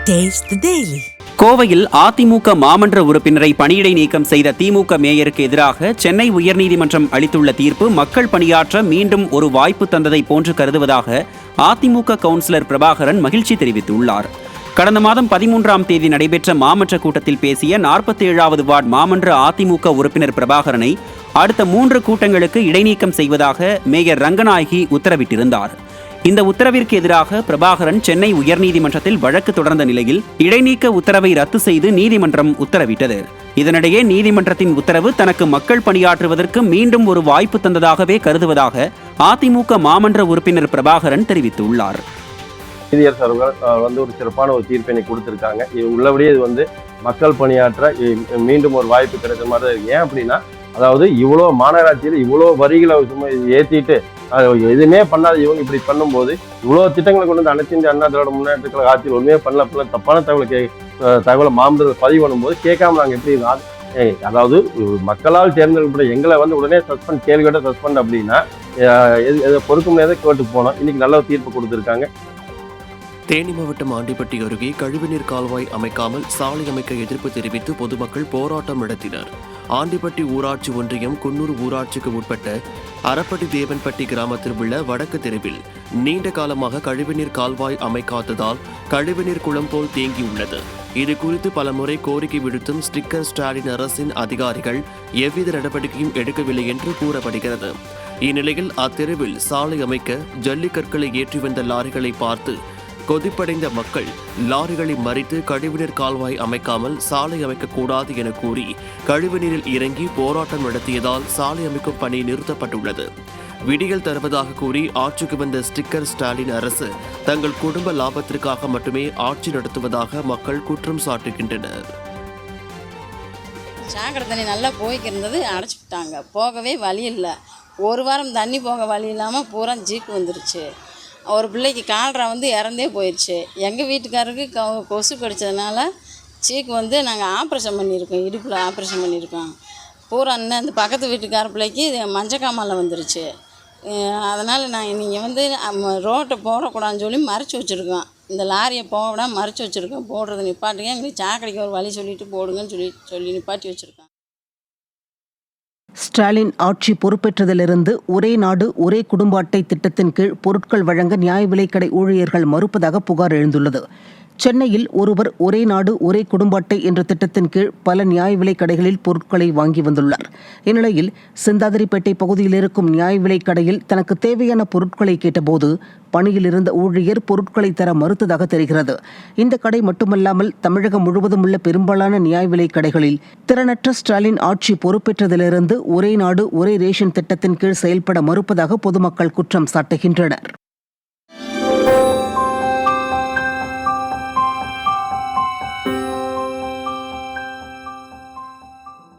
Taste the Daily. கோவையில் அதிமுக மாமன்ற உறுப்பினரை பணியிடை நீக்கம் செய்த திமுக மேயருக்கு எதிராக சென்னை உயர்நீதிமன்றம் அளித்துள்ள தீர்ப்பு மக்கள் பணியாற்ற மீண்டும் ஒரு வாய்ப்பு தந்ததை போன்று கருதுவதாக அதிமுக கவுன்சிலர் பிரபாகரன் மகிழ்ச்சி தெரிவித்துள்ளார். கடந்த மாதம் 13ஆம் தேதி நடைபெற்ற மாமன்ற கூட்டத்தில் பேசிய 47வது வார்டு மாமன்ற அதிமுக உறுப்பினர் பிரபாகரனை அடுத்த 3 கூட்டங்களுக்கு இடைநீக்கம் செய்வதாக மேயர் ரங்கநாயகி உத்தரவிட்டிருந்தார். இந்த உத்தரவிற்கு எதிராக பிரபாகரன் சென்னை உயர்நீதிமன்றத்தில் வழக்கு தொடர்ந்த நிலையில் இடைநீக்க உத்தரவை ரத்து செய்து நீதிமன்றம் உத்தரவிட்டது. இதனிடையே நீதிமன்றத்தின் உத்தரவு தனக்கு மக்கள் பணியாற்றுவதற்கு மீண்டும் ஒரு வாய்ப்பு தந்ததாகவே கருதுவதாக அதிமுக மாமன்ற உறுப்பினர் பிரபாகரன் தெரிவித்துள்ளார். நீதியரசர்கள் ஒரு சிறப்பான ஒரு தீர்ப்பினை கொடுத்திருக்காங்க. உள்ளபடியே இது மக்கள் பணியாற்ற மீண்டும் ஒரு வாய்ப்பு கிடைச்ச மாதிரி இருக்கு. ஏன் அப்படின்னா, அதாவது இவ்வளோ மாநகராட்சியில் இவ்வளோ வரிகளை ஏற்றிட்டு எதுவுமே பண்ணாத இவங்க இப்படி பண்ணும்போது இவ்வளோ திட்டங்களை கொண்டு வந்து அனைத்து அண்ணா திராவிட முன்னேற்ற கழக ஆட்சியில் ஒன்றுமே பண்ணல, தப்பான தகவலை மாமன்றத்தில் பதிவு பண்ணும்போது கேட்காம நாங்கள் எப்படி அதாவது மக்களால் தேர்ந்தெடுக்கப்பட்ட எங்களை உடனே சஸ்பெண்ட் கேள்வியோட சஸ்பெண்ட் அப்படின்னா பொறுக்க முடியாத கேட்டு போனோம். இன்னைக்கு நல்ல தீர்ப்பு கொடுத்துருக்காங்க. தேனி மாவட்டம் ஆண்டிப்பட்டி அருகே கழிவுநீர் கால்வாய் அமைக்காமல் சாலை அமைக்க எதிர்ப்பு தெரிவித்து பொதுமக்கள் போராட்டம் நடத்தினர். ஆண்டிப்பட்டி ஊராட்சி ஒன்றியம் குன்னூர் ஊராட்சிக்கு உட்பட்ட அரப்பட்டி தேவன்பட்டி கிராமத்தில் உள்ள வடக்கு தெருவில் நீண்ட காலமாக கழிவுநீர் கால்வாய் அமைக்காததால் கழிவுநீர் குளம் போல் தேங்கியுள்ளது. இது குறித்து பலமுறை கோரிக்கை விடுத்தும் ஸ்டிக்கர் ஸ்டாலின் அரசின் அதிகாரிகள் எவ்வித நடவடிக்கையும் எடுக்கவில்லை என்று கூறப்படுகிறது. இந்நிலையில் அத்தெருவில் சாலை அமைக்க ஜல்லிக்கற்களை ஏற்றி வந்த லாரிகளை பார்த்து கொதிப்படைந்த மக்கள் லாரிகளை மறித்து கழிவுநீர் கால்வாய் அமைக்காமல் சாலை அமைக்கக்கூடாது என கூறி கழிவுநீரில் இறங்கி போராட்டம் நடத்தியதால் சாலை அமைக்கும் பணி நிறுத்தப்பட்டுள்ளது. விடியல் தருவதாக கூறி ஆட்சிக்கு வந்த ஸ்டிக்கர் ஸ்டாலின் அரசு தங்கள் குடும்ப லாபத்திற்காக மட்டுமே ஆட்சி நடத்துவதாக மக்கள் குற்றம் சாட்டுகின்றனர். சாக்கடை தண்ணி நல்லா போய்க்கு இருந்தது, அடைச்சி விட்டாங்க. போகவே வழி இல்லை. ஒரு வாரம் தண்ணி போக வழி இல்லாமல் பூரா ஜீக்கு வந்துருச்சு. ஒரு பிள்ளைக்கு கால்ரா இறந்தே போயிடுச்சு. எங்கள் வீட்டுக்காரருக்கு கொசு கடிச்சதுனால சீக்கு நாங்கள் ஆப்ரேஷன் பண்ணியிருக்கோம், இடுப்பில் ஆப்ரேஷன் பண்ணியிருக்கோம். பூரா இன்னும் அந்த பக்கத்து வீட்டுக்கார பிள்ளைக்கு மஞ்சக்காமலை வந்துருச்சு. அதனால் நாங்கள் நீங்கள் ரோட்டை போடக்கூடாதுன்னு சொல்லி மறைச்சி வச்சுருக்கோம். இந்த லாரியை போக விடாமல் மறைச்சி வச்சுருக்கோம். போடுறது நிப்பாட்டுங்க, எங்களுக்கு சாக்கடைக்கு ஒரு வழி சொல்லிட்டு போடுங்கன்னு சொல்லி நிப்பாட்டி வச்சுருக்கோம். ஸ்டாலின் ஆட்சி பொறுப்பேற்றதிலிருந்து ஒரே நாடு ஒரே குடும்ப அட்டை திட்டத்தின் கீழ் பொருட்கள் வழங்க நியாய விலைக்கடை ஊழியர்கள் மறுப்பதாக புகார் எழுந்துள்ளது. சென்னையில் ஒருவர் ஒரே நாடு ஒரே குடும்ப அட்டை என்ற திட்டத்தின் கீழ் பல நியாய விலைக் கடைகளில் பொருட்களை வாங்கி வந்துள்ளார். இந்நிலையில் சிந்தாதிரிப்பேட்டை பகுதியில் இருக்கும் நியாய விலைக் கடையில் தனக்கு தேவையான பொருட்களை கேட்டபோது பணியில் இருந்த ஊழியர் பொருட்களை தர மறுத்ததாக தெரிகிறது. இந்த கடை மட்டுமல்லாமல் தமிழகம் முழுவதும் உள்ள பெரும்பாலான நியாய விலைக் கடைகளில் திறனற்ற ஸ்டாலின் ஆட்சி பொறுப்பேற்றதிலிருந்து ஒரே நாடு ஒரே ரேஷன் திட்டத்தின் கீழ் செயல்பட மறுப்பதாக பொதுமக்கள் குற்றம் சாட்டுகின்றனர்.